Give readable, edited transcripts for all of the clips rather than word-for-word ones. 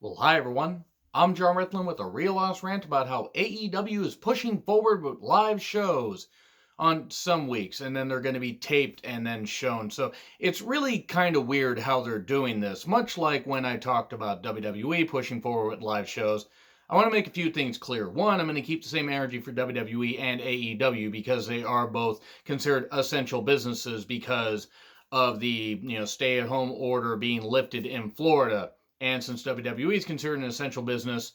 Well, hi everyone. I'm John Ritlin with a real lost rant about how AEW is pushing forward with live shows on some weeks, and then they're going to be taped and then shown. So it's really kind of weird how they're doing this. Much like when I talked about WWE pushing forward with live shows, I want to make a few things clear. One, I'm going to keep the same energy for WWE and AEW because they are both considered essential businesses because of the stay-at-home order being lifted in Florida. And since WWE is considered an essential business,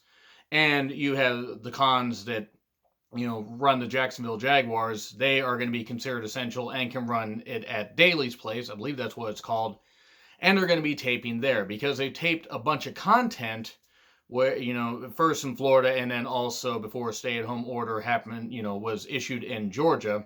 and you have the cons that run the Jacksonville Jaguars, they are going to be considered essential and can run it at Daly's place. I believe that's what it's called. And they're going to be taping there because they taped a bunch of content where, first in Florida and then also before a stay-at-home order happened, was issued in Georgia.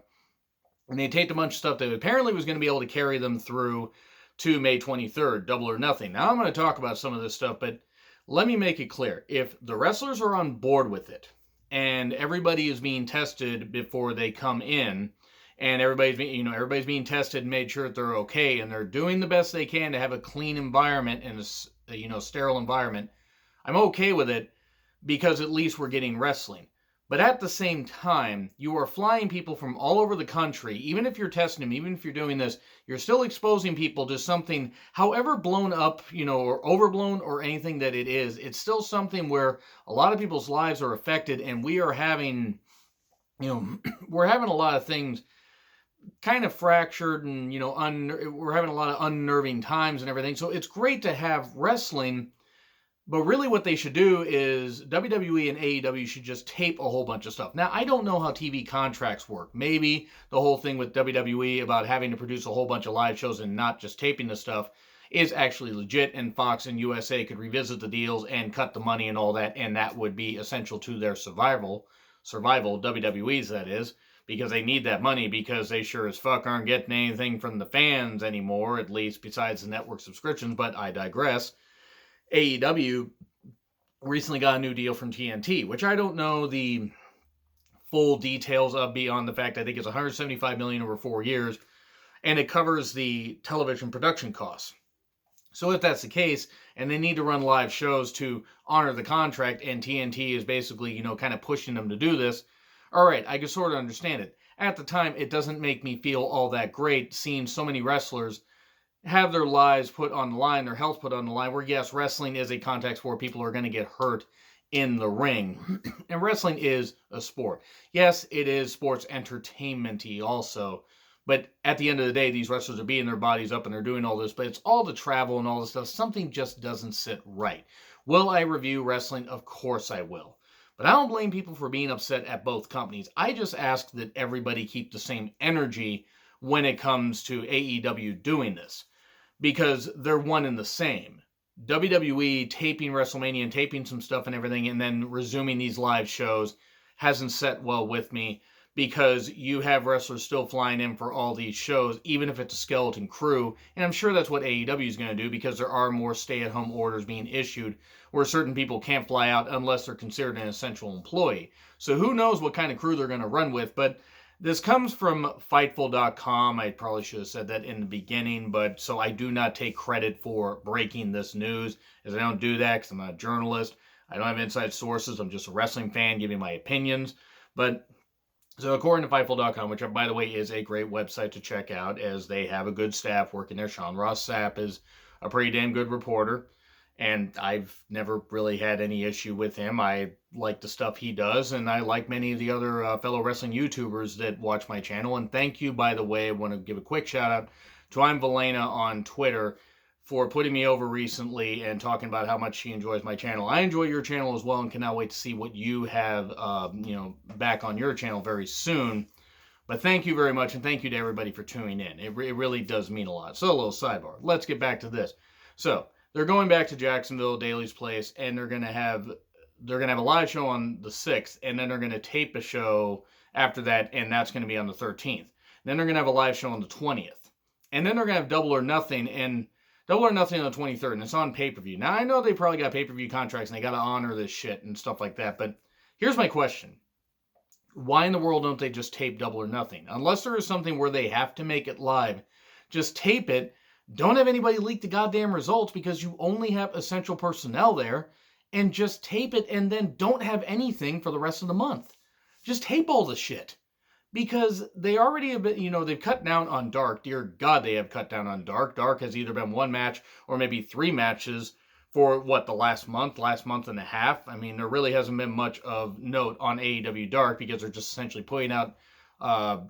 And they taped a bunch of stuff that apparently was going to be able to carry them through to May 23rd, Double or Nothing. Now I'm going to talk about some of this stuff, but let me make it clear. If the wrestlers are on board with it, and everybody is being tested before they come in, and everybody's being tested and made sure that they're okay, and they're doing the best they can to have a clean environment and a sterile environment, I'm okay with it because at least we're getting wrestling. But at the same time, you are flying people from all over the country. Even if you're testing them, even if you're doing this, you're still exposing people to something, however blown up, or overblown or anything that it is. It's still something where a lot of people's lives are affected, and we are having, we're having a lot of things kind of fractured, and we're having a lot of unnerving times and everything. So it's great to have wrestling. But really what they should do is WWE and AEW should just tape a whole bunch of stuff. Now, I don't know how TV contracts work. Maybe the whole thing with WWE about having to produce a whole bunch of live shows and not just taping the stuff is actually legit, and Fox and USA could revisit the deals and cut the money and all that, and that would be essential to their survival, WWE's that is, because they need that money because they sure as fuck aren't getting anything from the fans anymore, at least besides the network subscriptions, but I digress. AEW recently got a new deal from TNT, which I don't know the full details of beyond the fact I think it's $175 million over 4 years, and it covers the television production costs. So if that's the case, and they need to run live shows to honor the contract, and TNT is basically, kind of pushing them to do this, all right, I can sort of understand it. At the time, it doesn't make me feel all that great seeing so many wrestlers have their lives put on the line, their health put on the line, where yes, wrestling is a contact sport. People are going to get hurt in the ring. And wrestling is a sport. Yes, it is sports entertainment-y also. But at the end of the day, these wrestlers are beating their bodies up and they're doing all this, but it's all the travel and all this stuff. Something just doesn't sit right. Will I review wrestling? Of course I will. But I don't blame people for being upset at both companies. I just ask that everybody keep the same energy when it comes to AEW doing this, because they're one and the same. WWE taping WrestleMania and taping some stuff and everything and then resuming these live shows hasn't set well with me, because you have wrestlers still flying in for all these shows, even if it's a skeleton crew. And I'm sure that's what AEW is going to do, because there are more stay-at-home orders being issued where certain people can't fly out unless they're considered an essential employee. So who knows what kind of crew they're going to run with, but this comes from Fightful.com. I probably should have said that in the beginning, but so I do not take credit for breaking this news, as I don't do that because I'm not a journalist. I don't have inside sources. I'm just a wrestling fan giving my opinions. But so according to Fightful.com, which by the way is a great website to check out, as they have a good staff working there. Sean Ross Sapp is a pretty damn good reporter, and I've never really had any issue with him. I like the stuff he does, and I like many of the other fellow wrestling YouTubers that watch my channel. And thank you, by the way, I want to give a quick shout out to I'm Valena on Twitter for putting me over recently and talking about how much she enjoys my channel. I enjoy your channel as well and cannot wait to see what you have back on your channel very soon. But thank you very much, and thank you to everybody for tuning in. It really does mean a lot. So a little sidebar. Let's get back to this. So they're going back to Jacksonville, Daly's place, and they're gonna have a live show on the 6th, and then they're gonna tape a show after that, and that's gonna be on the 13th. Then they're gonna have a live show on the 20th, and then they're gonna have Double or Nothing on the 23rd, and it's on pay-per-view. Now I know they probably got pay-per-view contracts and they gotta honor this shit and stuff like that, but here's my question: why in the world don't they just tape Double or Nothing? Unless there is something where they have to make it live, just tape it. Don't have anybody leak the goddamn results, because you only have essential personnel there. and just tape it and then don't have anything for the rest of the month. Just tape all the shit. Because they already have been, they've cut down on Dark. Dear God, they have cut down on Dark. Dark has either been one match or maybe 3 matches for the last month and a half. I mean, there really hasn't been much of note on AEW Dark because they're just essentially putting out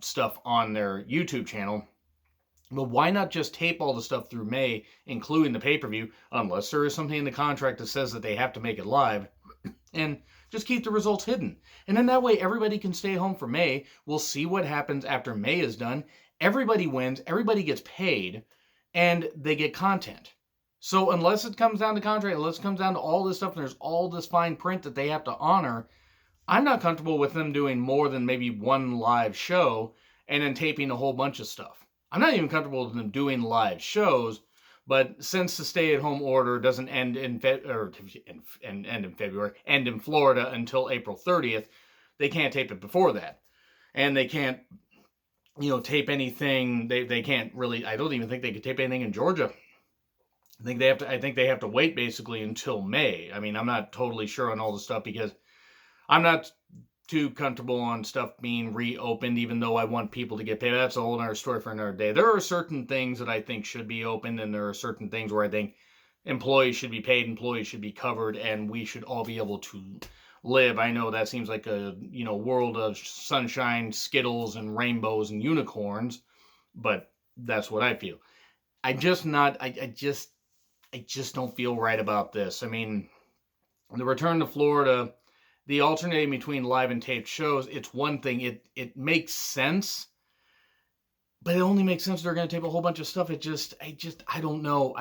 stuff on their YouTube channel. But why not just tape all the stuff through May, including the pay-per-view, unless there is something in the contract that says that they have to make it live, and just keep the results hidden. And then that way everybody can stay home for May. We'll see what happens after May is done. Everybody wins, everybody gets paid, and they get content. So unless it comes down to contract, unless it comes down to all this stuff, and there's all this fine print that they have to honor, I'm not comfortable with them doing more than maybe one live show and then taping a whole bunch of stuff. I'm not even comfortable with them doing live shows, but since the stay-at-home order doesn't end in February, end in Florida until April 30th, they can't tape it before that, and they can't, tape anything. They can't really. I don't even think they could tape anything in Georgia. I think they have to wait basically until May. I mean, I'm not totally sure on all the stuff because I'm not too comfortable on stuff being reopened, even though I want people to get paid. That's a whole other story for another day. There are certain things that I think should be opened, and there are certain things where I think employees should be paid, employees should be covered, and we should all be able to live. I know that seems like a world of sunshine, Skittles, and rainbows and unicorns, but that's what I feel. I just don't feel right about this. I mean, the return to Florida, the alternating between live and taped shows, it's one thing. It makes sense, but it only makes sense if they're going to tape a whole bunch of stuff. I don't know.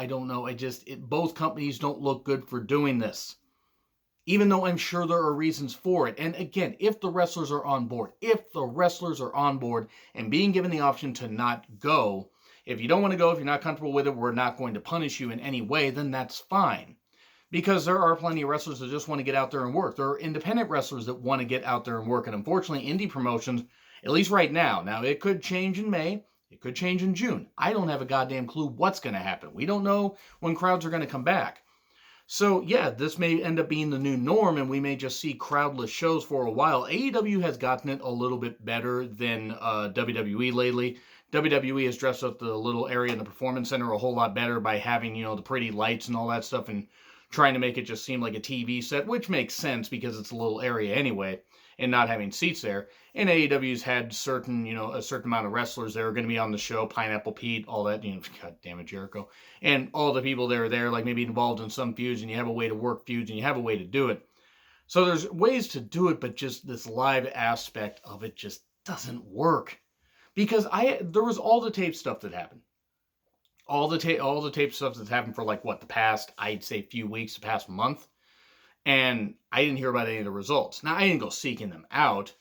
Both companies don't look good for doing this, even though I'm sure there are reasons for it. And again, if the wrestlers are on board and being given the option to not go, if you don't want to go, if you're not comfortable with it, we're not going to punish you in any way, then that's fine. Because there are plenty of wrestlers that just want to get out there and work. There are independent wrestlers that want to get out there and work. And unfortunately, indie promotions, at least right now, it could change in May, it could change in June. I don't have a goddamn clue what's going to happen. We don't know when crowds are going to come back. So yeah, this may end up being the new norm, and we may just see crowdless shows for a while. AEW has gotten it a little bit better than WWE lately. WWE has dressed up the little area in the Performance Center a whole lot better by having, the pretty lights and all that stuff, and trying to make it just seem like a TV set, which makes sense because it's a little area anyway, and not having seats there. And AEW's had a certain amount of wrestlers that are going to be on the show, Pineapple Pete, all that, God damn it, Jericho, and all the people that are there, like maybe involved in some feuds, and you have a way to work feuds, and you have a way to do it. So there's ways to do it, but just this live aspect of it just doesn't work. Because there was all the tape stuff that happened. All the tape stuff that's happened for the past, I'd say, few weeks, the past month. And I didn't hear about any of the results. Now, I didn't go seeking them out,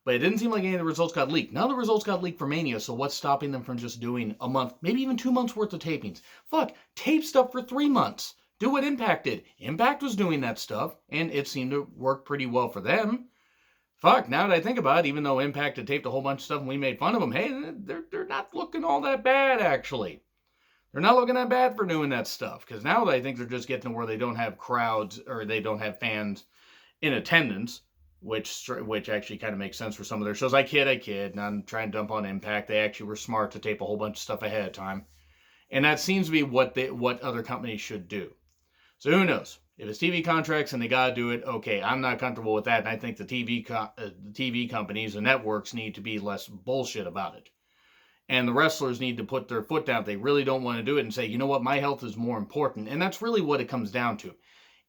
but it didn't seem like any of the results got leaked. None of the results got leaked for Mania, so what's stopping them from just doing a month, maybe even 2 months worth of tapings? Fuck, tape stuff for 3 months. Do what Impact did. Impact was doing that stuff, and it seemed to work pretty well for them. Fuck, now that I think about it, even though Impact had taped a whole bunch of stuff and we made fun of them, hey, they're not looking all that bad, actually. They're not looking that bad for doing that stuff, because now I think they're just getting to where they don't have crowds, or they don't have fans in attendance, which actually kind of makes sense for some of their shows. I kid, and I'm trying to dump on Impact. They actually were smart to tape a whole bunch of stuff ahead of time, and that seems to be what other companies should do. So who knows? If it's TV contracts and they gotta do it, okay, I'm not comfortable with that, and I think the TV companies, the networks, need to be less bullshit about it. And the wrestlers need to put their foot down if they really don't want to do it and say, you know what, my health is more important. And that's really what it comes down to.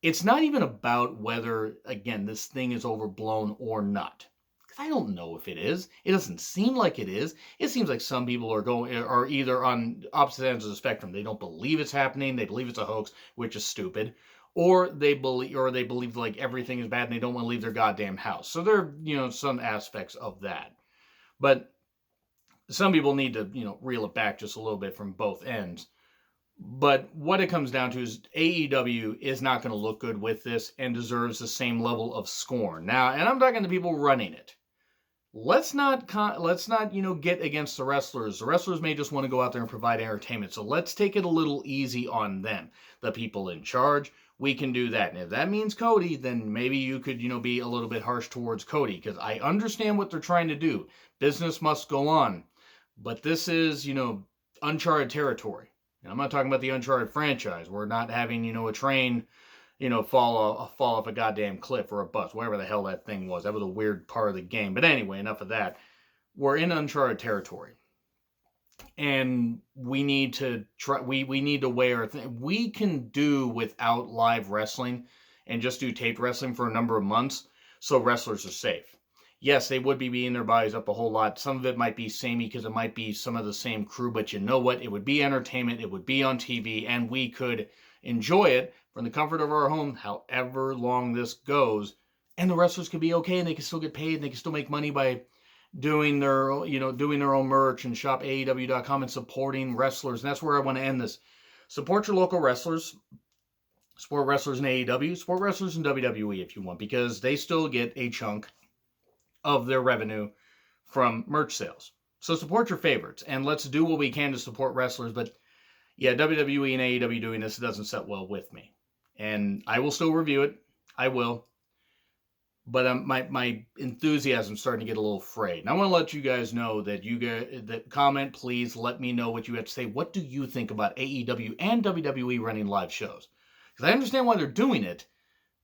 It's not even about whether, again, this thing is overblown or not. Because I don't know if it is. It doesn't seem like it is. It seems like some people are either on opposite ends of the spectrum. They don't believe it's happening. They believe it's a hoax, which is stupid. Or they believe like everything is bad and they don't want to leave their goddamn house. So there are, some aspects of that. But some people need to, reel it back just a little bit from both ends. But what it comes down to is AEW is not going to look good with this and deserves the same level of scorn. Now, and I'm talking to people running it. Let's not get against the wrestlers. The wrestlers may just want to go out there and provide entertainment. So let's take it a little easy on them. The people in charge, we can do that. And if that means Cody, then maybe you could, be a little bit harsh towards Cody, because I understand what they're trying to do. Business must go on. But this is, uncharted territory. And I'm not talking about the Uncharted franchise. We're not having, a train, fall off a goddamn cliff or a bus, whatever the hell that thing was. That was a weird part of the game. But anyway, enough of that. We're in uncharted territory. And we need to try. We need to weigh our thing. We can do without live wrestling and just do taped wrestling for a number of months, so wrestlers are safe. Yes, they would be beating their bodies up a whole lot. Some of it might be samey because it might be some of the same crew, but you know what? It would be entertainment. It would be on TV, and we could enjoy it from the comfort of our home, however long this goes. And the wrestlers could be okay, and they can still get paid, and they can still make money by doing their own merch and shop AEW.com and supporting wrestlers. And that's where I want to end this. Support your local wrestlers. Support wrestlers in AEW. Support wrestlers in WWE if you want, because they still get a chunk of their revenue from merch sales. So support your favorites, and let's do what we can to support wrestlers. But yeah, WWE and AEW doing this doesn't set well with me. And I will still review it. I will. But my enthusiasm's starting to get a little frayed. And I want to let you guys know that comment, please let me know what you have to say. What do you think about AEW and WWE running live shows? Because I understand why they're doing it,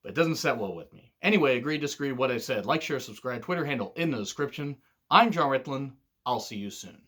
but it doesn't set well with me. Anyway, agree, disagree, what I said. Like, share, subscribe, Twitter handle in the description. I'm John Ritlin. I'll see you soon.